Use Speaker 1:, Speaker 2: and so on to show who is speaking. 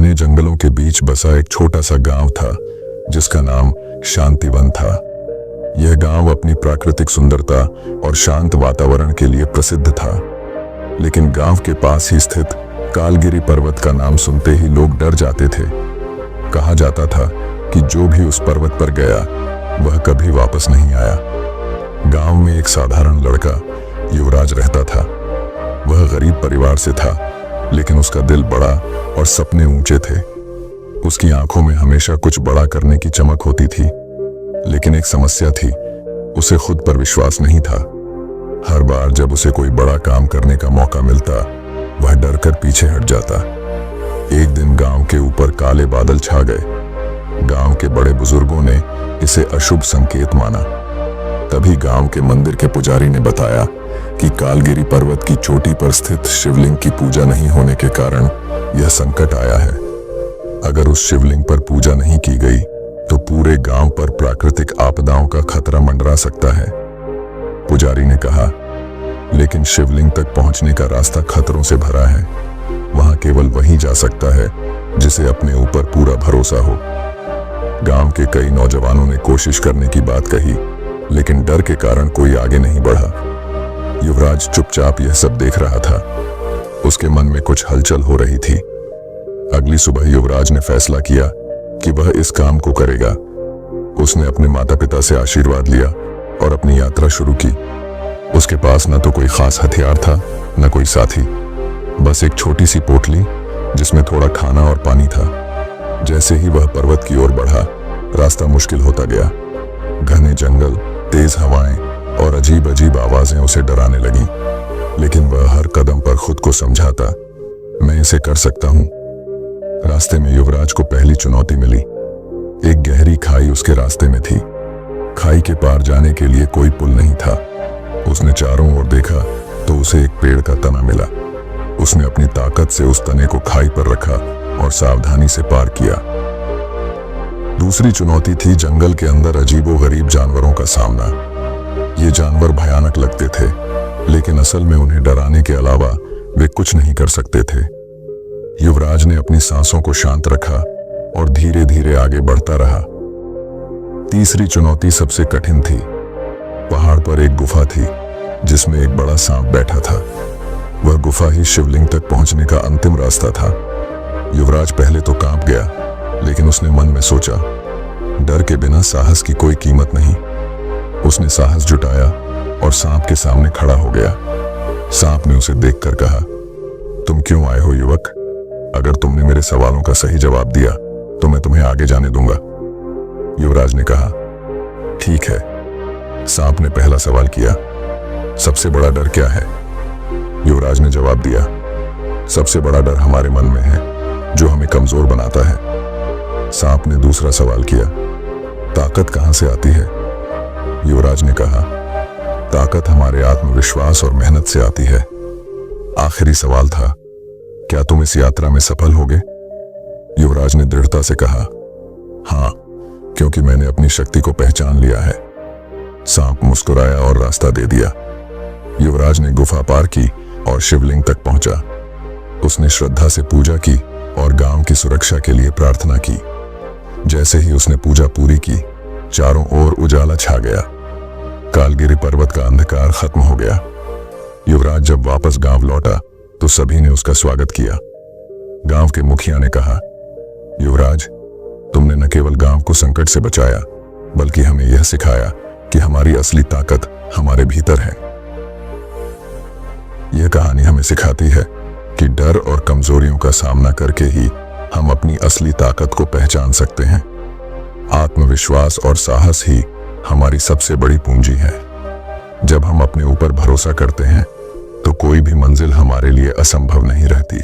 Speaker 1: घने जंगलों के बीच बसा एक छोटा सा गांव था जिसका नाम शांतिवन था। यह गांव अपनी प्राकृतिक सुंदरता और शांत वातावरण के लिए प्रसिद्ध था, लेकिन गांव के पास ही स्थित कालगिरी पर्वत का नाम सुनते ही लोग डर जाते थे। कहा जाता था कि जो भी उस पर्वत पर गया वह कभी वापस नहीं आया। गांव में एक साधारण लड़का युवराज रहता था। वह गरीब परिवार से था, लेकिन उसका दिल बड़ा और सपने ऊंचे थे। उसकी आंखों में हमेशा कुछ बड़ा करने की चमक होती थी, लेकिन एक समस्या थी, उसे खुद पर विश्वास नहीं था। हर बार जब उसे कोई बड़ा काम करने का मौका मिलता, वह डर कर पीछे हट जाता। एक दिन गांव के ऊपर काले बादल छा गए। गांव के बड़े बुजुर्गों ने इसे अशुभ संकेत माना। तभी गांव के मंदिर के पुजारी ने बताया कि कालगिरी पर्वत की चोटी पर स्थित शिवलिंग की पूजा नहीं होने के कारण यह संकट आया है। अगर उस शिवलिंग पर पूजा नहीं की गई तो पूरे गांव पर प्राकृतिक आपदाओं का खतरा मंडरा सकता है। पुजारी ने कहा, लेकिन शिवलिंग तक पहुंचने का रास्ता खतरों से भरा है। वहां केवल वही जा सकता है जिसे अपने ऊपर पूरा भरोसा हो। गांव के कई नौजवानों ने कोशिश करने की बात कही, लेकिन डर के कारण कोई आगे नहीं बढ़ा। युवराज चुपचाप यह सब देख रहा था। उसके मन में कुछ हलचल हो रही थी। अगली सुबह युवराज ने फैसला किया कि वह इस काम को करेगा। उसने अपने माता पिता से आशीर्वाद लिया और अपनी यात्रा शुरू की। उसके पास न तो कोई खास हथियार था, न कोई साथी, बस एक छोटी सी पोटली जिसमें थोड़ा खाना और पानी था। जैसे ही वह पर्वत की ओर बढ़ा, रास्ता मुश्किल होता गया। घने जंगल, तेज हवाएं और अजीब अजीब आवाजें उसे डराने लगीं, लेकिन वह हर कदम पर खुद को समझाता, मैं इसे कर सकता हूं। रास्ते में युवराज को पहली चुनौती मिली। एक गहरी खाई उसके रास्ते में थी। खाई के पार जाने के लिए कोई पुल नहीं था। उसने चारों ओर देखा तो उसे एक पेड़ का तना मिला। उसने अपनी ताकत से उस तने को खाई पर रखा और सावधानी से पार किया। दूसरी चुनौती थी जंगल के अंदर अजीबोगरीब जानवरों का सामना। ये जानवर भयानक लगते थे, लेकिन असल में उन्हें डराने के अलावा वे कुछ नहीं कर सकते थे। युवराज ने अपनी सांसों को शांत रखा और धीरे धीरे आगे बढ़ता रहा। तीसरी चुनौती सबसे कठिन थी। पहाड़ पर एक गुफा थी जिसमें एक बड़ा सांप बैठा था। वह गुफा ही शिवलिंग तक पहुंचने का अंतिम रास्ता था। युवराज पहले तो कांप गया, लेकिन उसने मन में सोचा, डर के बिना साहस की कोई कीमत नहीं। उसने साहस जुटाया और सांप के सामने खड़ा हो गया। सांप ने उसे देखकर कहा, तुम क्यों आए हो युवक? अगर तुमने मेरे सवालों का सही जवाब दिया तो मैं तुम्हें आगे जाने दूंगा। युवराज ने कहा, ठीक है। सांप ने पहला सवाल किया, सबसे बड़ा डर क्या है? युवराज ने जवाब दिया, सबसे बड़ा डर हमारे मन में है, जो हमें कमजोर बनाता है। सांप ने दूसरा सवाल किया, ताकत कहां से आती है? युवराज ने कहा, ताकत हमारे आत्मविश्वास और मेहनत से आती है। आखिरी सवाल था, क्या तुम इस यात्रा में सफल होगे? युवराज ने दृढ़ता से कहा, हाँ, क्योंकि मैंने अपनी शक्ति को पहचान लिया है। सांप मुस्कुराया और रास्ता दे दिया। युवराज ने गुफा पार की और शिवलिंग तक पहुंचा। उसने श्रद्धा से पूजा की और गांव की सुरक्षा के लिए प्रार्थना की। जैसे ही उसने पूजा पूरी की, चारों ओर उजाला छा गया। कालगिरी पर्वत का अंधकार खत्म हो गया। युवराज जब वापस गांव लौटा तो सभी ने उसका स्वागत किया। गांव के मुखिया ने कहा, युवराज, तुमने न केवल गांव को संकट से बचाया, बल्कि हमें यह सिखाया कि हमारी असली ताकत हमारे भीतर है। यह कहानी हमें सिखाती है कि डर और कमजोरियों का सामना करके ही हम अपनी असली ताकत को पहचान सकते हैं। आत्मविश्वास और साहस ही हमारी सबसे बड़ी पूंजी है। जब हम अपने ऊपर भरोसा करते हैं तो कोई भी मंजिल हमारे लिए असंभव नहीं रहती।